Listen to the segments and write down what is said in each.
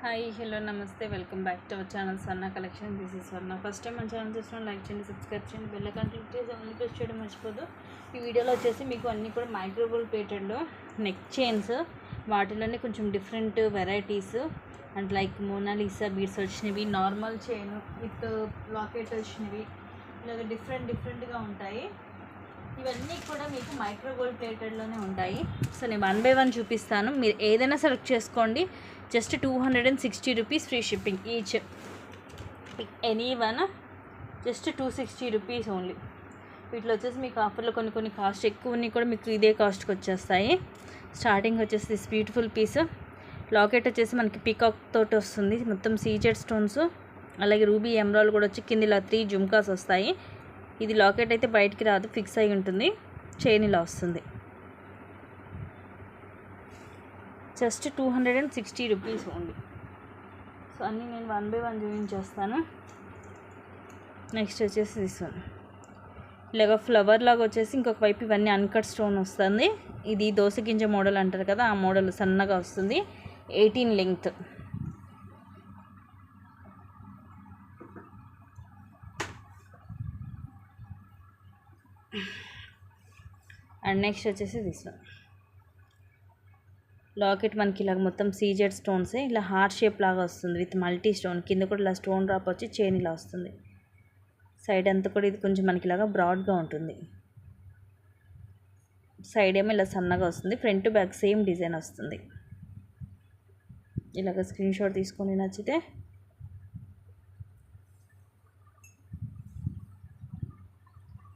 Hi hello నమస్తే welcome back to our channel Swarna collection. This is Swarna. First time మన channel చూసిన like చేయండి, subscribe చేయండి, bell icon click చేసి అన్ని ప్రెస్ చేయడం మర్చిపోదు. ఈ వీడియోలో వచ్చేసి మీకు అన్నీ కూడా మైక్రోగోల్డ్ ప్లేటెడ్లో నెక్ చైన్స్, వాటిలోనే కొంచెం different varieties and like Mona Lisa beads వచ్చినవి, నార్మల్ చైన్ విత్ లాకెట్ వచ్చినవి, ఇలాగ డిఫరెంట్గా ఉంటాయి. ఇవన్నీ కూడా మీకు మైక్రోగోల్డ్ ప్లేటెడ్లోనే ఉంటాయి. సో నేను 1 బై 1 చూపిస్తాను. మీరు ఏదైనా సెలెక్ట్ చేసుకోండి. Just 260 rupees free shipping each. Any one just 260 rupees only. వీటిలో వచ్చేసి మీకు ఆఫర్లో కొన్ని కాస్ట్ ఎక్కువ ఉన్నాయి కూడా మీకు ఇదే కాస్ట్కి వచ్చేస్తాయి. స్టార్టింగ్ వచ్చేసి దిస్ బ్యూటిఫుల్ పీస్ లాకెట్ వచ్చేసి మనకి పీకాక్ తోటి వస్తుంది. మొత్తం సీజెడ్ స్టోన్స్, అలాగే రూబీ ఎమరాల్డ్ కూడా వచ్చి కింద ఇలా 3 జుమ్కాస్ వస్తాయి. ఇది లాకెట్ అయితే బయటికి రాదు, ఫిక్స్ అయి ఉంటుంది. చైన్ ఇలా వస్తుంది. Just 260 rupees only. సో అన్నీ నేను 1 బై 1 చూపించేస్తాను. నెక్స్ట్ వచ్చేసి తీస్తాను ఇలాగ ఫ్లవర్ లాగా వచ్చేసి ఇంకొక వైపు ఇవన్నీ అన్కట్ స్టోన్ వస్తుంది. ఇది దోస గింజ మోడల్ అంటారు కదా, ఆ మోడల్ సన్నగా వస్తుంది. 18 లెంగ్త్. అండ్ నెక్స్ట్ వచ్చేసి తీస్తాను లాకెట్ మనకి ఇలా మొత్తం సీజెడ్ స్టోన్సే ఇలా హార్ట్ షేప్ లాగా వస్తుంది విత్ మల్టీ స్టోన్. కింద కూడా ఇలా స్టోన్ డ్రాప్ వచ్చి చైన్ ఇలా వస్తుంది. సైడ్ అంతా కూడా ఇది కొంచెం మనకి ఇలాగా బ్రాడ్గా ఉంటుంది. సైడ్ ఏమో ఇలా సన్నగా వస్తుంది. Front to back same design వస్తుంది. ఇలాగ స్క్రీన్ షాట్ తీసుకొని నచ్చితే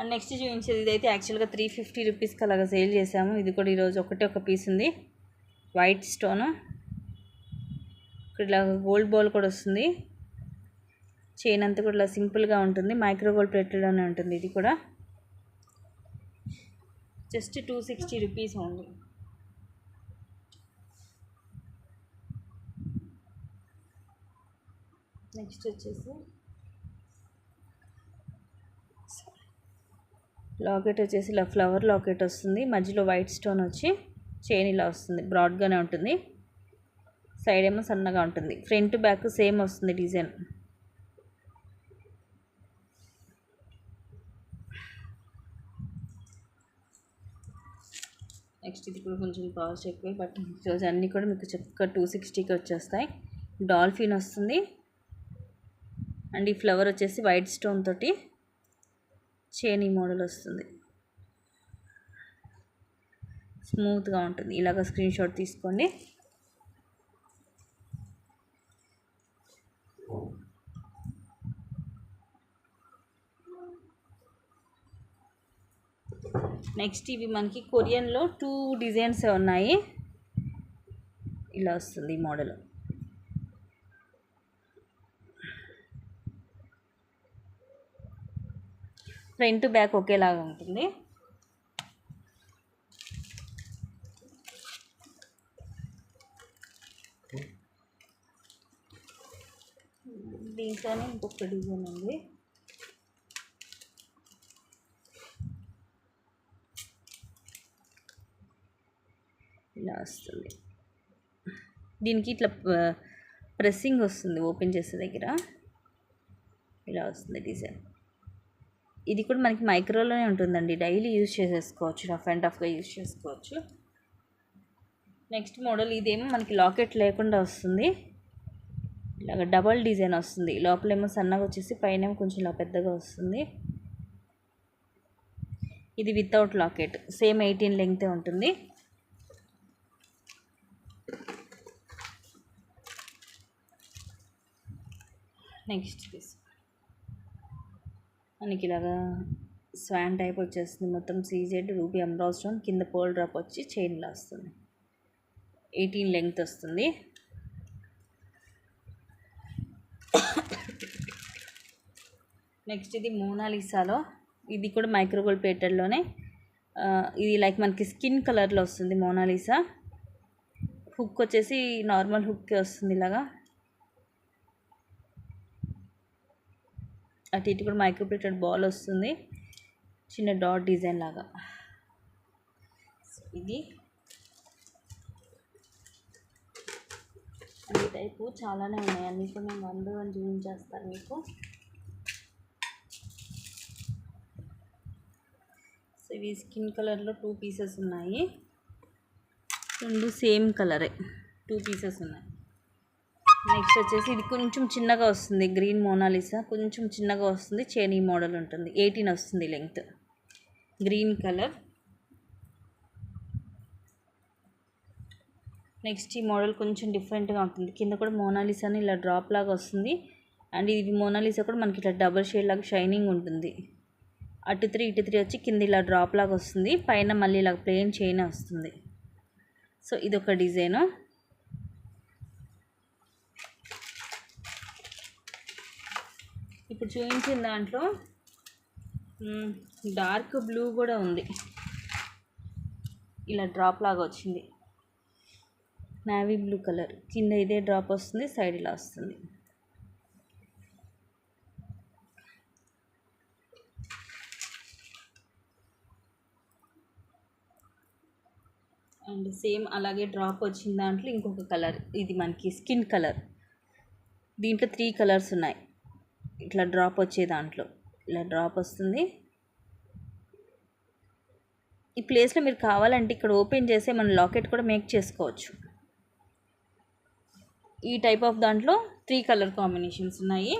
అండ్ నెక్స్ట్ చూపించేది ఇదైతే యాక్చువల్గా 350 రూపీస్కి అలాగా సేల్ చేసాము. ఇది కూడా ఈరోజు ఒక పీస్ ఉంది. వైట్ స్టోను, ఇక్కడ ఇలా గోల్డ్ బాల్ కూడా వస్తుంది. చైన్ అంతా కూడా ఇలా సింపుల్గా ఉంటుంది. మైక్రోగోల్డ్ ప్లేటెడ్లోనే ఉంటుంది. ఇది కూడా జస్ట్ 260 రూపీస్ ఓన్లీ. నెక్స్ట్ వచ్చేసి లాకెట్ వచ్చేసి ఇలా ఫ్లవర్ లాకెట్ వస్తుంది. మధ్యలో వైట్ స్టోన్ వచ్చి చైన్ ఇలా వస్తుంది. బ్రాడ్గానే ఉంటుంది. సైడ్ ఏమో సన్నగా ఉంటుంది. ఫ్రంట్ బ్యాక్ సేమ్ వస్తుంది డిజైన్. నెక్స్ట్ ఇది కూడా కొంచెం కాస్ట్ ఎక్కువ, బట్ ఈరోజు అన్నీ కూడా మీకు చక్కగా 260కి వచ్చేస్తాయి. డాల్ఫిన్ వస్తుంది. అండ్ ఈ ఫ్లవర్ వచ్చేసి వైట్ స్టోన్ తోటి చైన్ ఈ మోడల్ వస్తుంది. స్మూత్గా ఉంటుంది. ఇలాగ స్క్రీన్ షాట్ తీసుకోండి. నెక్స్ట్ ఇవి మనకి కొరియన్లో 2 డిజైన్స్ ఉన్నాయి. ఇలా వస్తుంది ఈ మోడల్. ఫ్రంట్ బ్యాక్ ఒకేలాగా ఉంటుంది. దీంట్లోనే ఇంకొక డిజైన్ ఉంది. ఇలా వస్తుంది. దీనికి ఇట్లా ప్రెస్సింగ్ వస్తుంది ఓపెన్ చేసే దగ్గర. ఇలా వస్తుంది డిజైన్. ఇది కూడా మనకి మైక్రోలోనే ఉంటుందండి. డైలీ యూజ్ చేసేసుకోవచ్చు, రఫ్ అండ్ టఫ్గా యూజ్ చేసుకోవచ్చు. నెక్స్ట్ మోడల్ ఇదేమో మనకి లాకెట్ లేకుండా వస్తుంది. ఇలాగ డబల్ డిజైన్ వస్తుంది. లోపలేమో సన్నగా వచ్చేసి పైన కొంచెం ఇలా పెద్దగా వస్తుంది. ఇది వితౌట్ లాకెట్, సేమ్ 18 లెంగ్తే ఉంటుంది. నెక్స్ట్ పీస్ మనకి ఇలాగా స్వాన్ టైప్ వచ్చేస్తుంది. మొత్తం సీజెడ్ రూబీ ఎమరాల్డ్ స్టోన్, కింద పోల్ డ్రాప్ వచ్చి చైన్ ఇలా వస్తుంది. 18 లెంగ్త్ వస్తుంది. నెక్స్ట్ ఇది మోనాలిసాలో, ఇది కూడా మైక్రోగోల్డ్ ప్లేటెడ్లోనే. ఇది లైక్ మనకి స్కిన్ కలర్లో వస్తుంది మోనాలిసా. హుక్ వచ్చేసి నార్మల్ హుక్ వస్తుంది. ఇలాగా అటు ఇటు కూడా మైక్రో ప్లేటెడ్ బాల్ వస్తుంది, చిన్న డాట్ డిజైన్ లాగా. ఇది ఈ టైపు చాలానే ఉన్నాయి, అన్నీ కూడా నేను 1 by 1 చూపించేస్తాను మీకు. సో ఇవి స్కిన్ కలర్లో 2 పీసెస్ ఉన్నాయి, 2 సేమ్ కలరే 2 పీసెస్ ఉన్నాయి. నెక్స్ట్ వచ్చేసి ఇది కొంచెం చిన్నగా వస్తుంది, గ్రీన్ మోనాలిసా కొంచెం చిన్నగా వస్తుంది, చైనీ మోడల్ ఉంటుంది, 18 వస్తుంది లెంగ్త్, గ్రీన్ కలర్. నెక్స్ట్ ఈ మోడల్ కొంచెం డిఫరెంట్గా ఉంటుంది, కింద కూడా మోనాలిసాని ఇలా డ్రాప్ లాగా వస్తుంది. అండ్ ఇది మోనాలిసా కూడా మనకి ఇట్లా డబల్ షేడ్ లాగా షైనింగ్ ఉంటుంది. అటు 3 ఇటు 3 వచ్చి కింద ఇలా డ్రాప్ లాగా వస్తుంది, పైన మళ్ళీ ఇలా ప్లెయిన్ చైన్ వస్తుంది. సో ఇదొక డిజైను. ఇప్పుడు చూపించిన దాంట్లో డార్క్ బ్లూ కూడా ఉంది, ఇలా డ్రాప్ లాగా వచ్చింది, నావీ బ్లూ కలర్, కింద ఇదే డ్రాప్ వస్తుంది, సైడ్ ఇలా వస్తుంది. అండ్ సేమ్ అలాగే డ్రాప్ వచ్చిన దాంట్లో ఇంకొక కలర్, ఇది మనకి స్కిన్ కలర్. దీంట్లో 3 కలర్స్ ఉన్నాయి, ఇట్లా డ్రాప్ వచ్చే దాంట్లో ఇలా డ్రాప్ వస్తుంది. ఈ ప్లేస్లో మీరు కావాలంటే ఇక్కడ ఓపెన్ చేసే మన లాకెట్ కూడా మేక్ చేసుకోవచ్చు. ఈ టైప్ ఆఫ్ దాంట్లో 3 కలర్ కాంబినేషన్స్ ఉన్నాయి.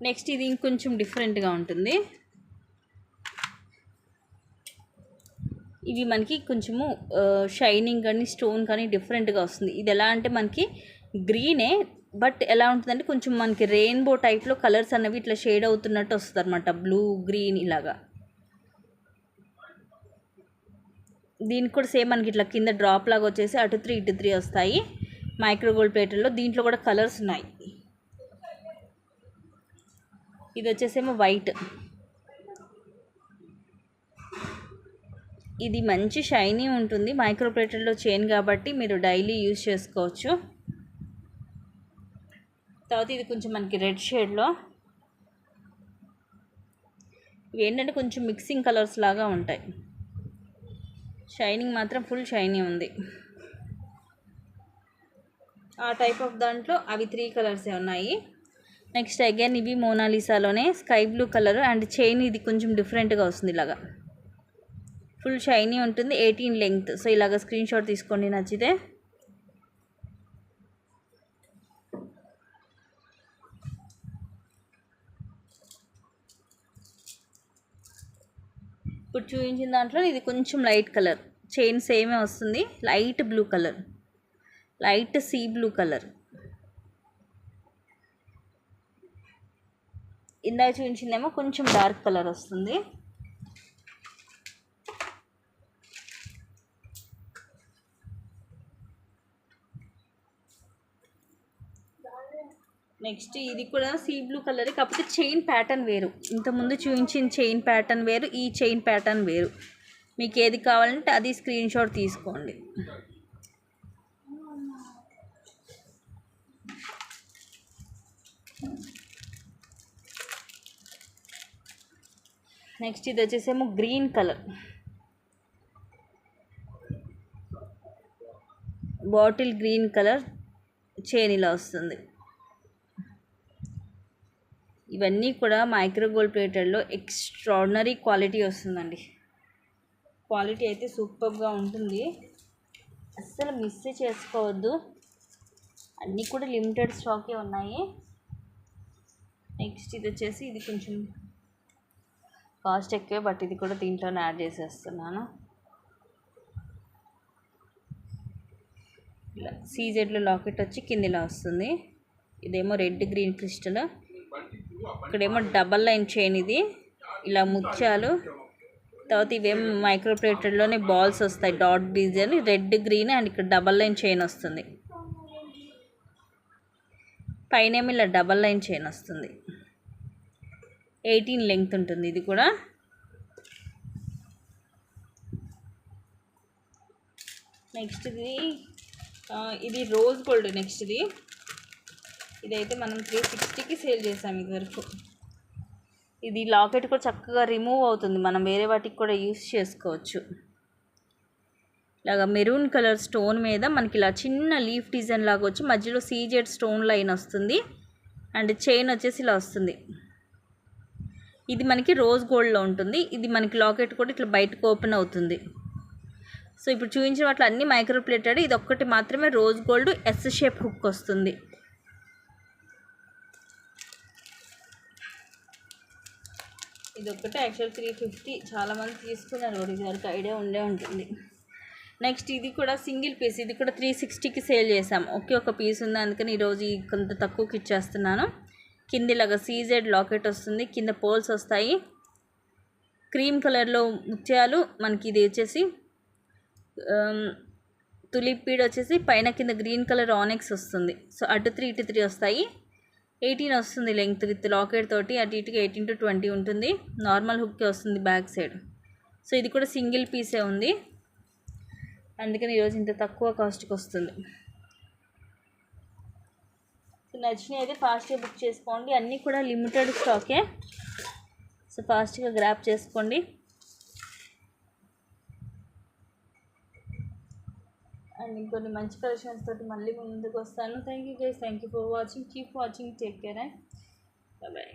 నెక్స్ట్ ఇది ఇంకొంచెం డిఫరెంట్గా ఉంటుంది, ఇవి మనకి కొంచెము షైనింగ్ కానీ స్టోన్ కానీ డిఫరెంట్గా వస్తుంది. ఇది ఎలా అంటే మనకి గ్రీనే, బట్ ఎలా ఉంటుందంటే కొంచెం మనకి రెయిన్బో టైప్లో కలర్స్ అనేవి ఇట్లా షేడ్ అవుతున్నట్టు వస్తుంది అనమాట, బ్లూ గ్రీన్ ఇలాగా. దీనికి కూడా సేమ్ మనకి ఇట్లా కింద డ్రాప్ లాగా వచ్చేసి అటు 3 ఇటు 3 వస్తాయి, మైక్రోగోల్డ్ ప్లేట్లలో. దీంట్లో కూడా కలర్స్ ఉన్నాయి. ఇది వచ్చేసేమో వైట్, ఇది మంచి షైనీ ఉంటుంది, మైక్రో ప్లేటెడ్లో చైన్ కాబట్టి మీరు డైలీ యూజ్ చేసుకోవచ్చు. తర్వాత ఇది కొంచెం మనకి రెడ్ షేడ్లో, ఇవి ఏంటంటే కొంచెం మిక్సింగ్ కలర్స్ లాగా ఉంటాయి, షైనింగ్ మాత్రం ఫుల్ షైనీ ఉంది. ఆ టైప్ ఆఫ్ దాంట్లో అవి 3 కలర్సే ఉన్నాయి. నెక్స్ట్ అగైన్ ఇవి మోనాలిసాలోనే sky blue colour, and chain ఇది కొంచెం డిఫరెంట్గా వస్తుంది, ఇలాగా ఫుల్ షైనీ ఉంటుంది, 18 లెంగ్త్. సో ఇలాగ స్క్రీన్ షాట్ తీసుకోండి నచ్చితే. ఇప్పుడు చూపించిన దాంట్లో ఇది కొంచెం లైట్ కలర్, చైన్ సేమే వస్తుంది, light blue colour, light sea blue colour. ఇందాక చూపించిందేమో కొంచెం డార్క్ కలర్ వస్తుంది. నెక్స్ట్ ఇది కూడా సీ బ్లూ కలర్, కాకపోతే చైన్ ప్యాటర్న్ వేరు, ఇంతకుముందు చూపించిన చైన్ ప్యాటర్న్ వేరు, ఈ చైన్ ప్యాటర్న్ వేరు. మీకు ఏది కావాలంటే అది స్క్రీన్ షాట్ తీసుకోండి. నెక్స్ట్ ఇది వచ్చేసేమో green colour, bottle green colour chain ఇలా వస్తుంది. ఇవన్నీ కూడా మైక్రోగోల్డ్ ప్లేటెడ్లో ఎక్స్ట్రాడినరీ క్వాలిటీ వస్తుందండి, క్వాలిటీ అయితే సూపర్గా ఉంటుంది, అస్సలు మిస్ చేసుకోవద్దు. అన్నీ కూడా లిమిటెడ్ స్టాకే ఉన్నాయి. నెక్స్ట్ ఇది వచ్చేసి ఇది కొంచెం కాస్ట్ ఎక్కువే, బట్ ఇది కూడా దీంట్లోనే యాడ్ చేసేస్తున్నాను. ఇలా సీజెడ్లో లాకెట్ వచ్చి కింద ఇలా వస్తుంది, ఇదేమో రెడ్ గ్రీన్ క్రిస్టల్, ఇక్కడేమో డబల్ లైన్ చైన్, ఇది ఇలా ముత్యాలు. తర్వాత ఇవేమో మైక్రో ప్లేటెడ్లోనే బాల్స్ వస్తాయి, dot design, red green, and ఇక్కడ డబల్ లైన్ చైన్ వస్తుంది, పైన ఏమో ఇలా డబల్ లైన్ చైన్ వస్తుంది, 18 లెంగ్త్ ఉంటుంది ఇది కూడా. నెక్స్ట్ ఇది రోజ్ గోల్డ్. నెక్స్ట్ ఇదైతే మనం 360కి సేల్ చేసాం ఇది వరకు. ఇది లాకెట్ కూడా చక్కగా రిమూవ్ అవుతుంది, మనం వేరే వాటికి కూడా యూస్ చేసుకోవచ్చు. ఇలాగా మెరూన్ కలర్ స్టోన్ మీద మనకి ఇలా చిన్న లీఫ్ డిజైన్ లాగా వచ్చి మధ్యలో సీజెడ్ స్టోన్ లైన్ వస్తుంది. అండ్ చైన్ వచ్చేసి ఇలా వస్తుంది. ఇది మనకి రోజ్ గోల్డ్లో ఉంటుంది. ఇది మనకి లాకెట్ కూడా ఇట్లా బయటకు ఓపెన్ అవుతుంది. సో ఇప్పుడు చూపించిన వాటిలో అన్నీ మైక్రో ప్లేటెడ్. ఇది ఒక్కటి మాత్రమే rose gold S shape hook వస్తుంది. ఇది ఒక్కటే యాక్చువల్ 350 చాలామంది తీసుకున్నారు కూడా, ఇది వరకు ఐడియా ఉండే ఉంటుంది. నెక్స్ట్ ఇది కూడా సింగిల్ పీస్, ఇది కూడా 360కి సేల్ చేసాం. ఒకే ఒక పీస్ ఉంది, అందుకని ఈరోజు కొంత తక్కువకి ఇచ్చేస్తున్నాను. కింద ఇలాగా సీజెడ్ లాకెట్ వస్తుంది, కింద పోల్స్ వస్తాయి. క్రీమ్ కలర్లో ముత్యాలు మనకి ఇది వచ్చేసి తులిప్ బీడ్ వచ్చేసి పైన కింద గ్రీన్ కలర్ ఆనెక్స్ వస్తుంది. సో అటు 3 ఇటు 3 వస్తాయి. 18 వస్తుంది లెంగ్త్ విత్ లాకెట్ తోటి. అటు ఇటుకి 18 to 20 ఉంటుంది. నార్మల్ హుక్కే వస్తుంది బ్యాక్ సైడ్. సో ఇది కూడా సింగిల్ పీసే ఉంది, అందుకని ఈరోజు ఇంత తక్కువ కాస్ట్కి వస్తుంది. సో నచ్చినవి అయితే ఫాస్ట్గా బుక్ చేసుకోండి. అన్నీ కూడా లిమిటెడ్ స్టాకే, సో ఫాస్ట్గా గ్రాప్ చేసుకోండి. అండ్ ఇంకొన్ని మంచి కలెక్షన్స్ తోటి మళ్ళీ ముందుకు వస్తాను. Thank you guys, thank you for watching. Keep watching, take care and bye.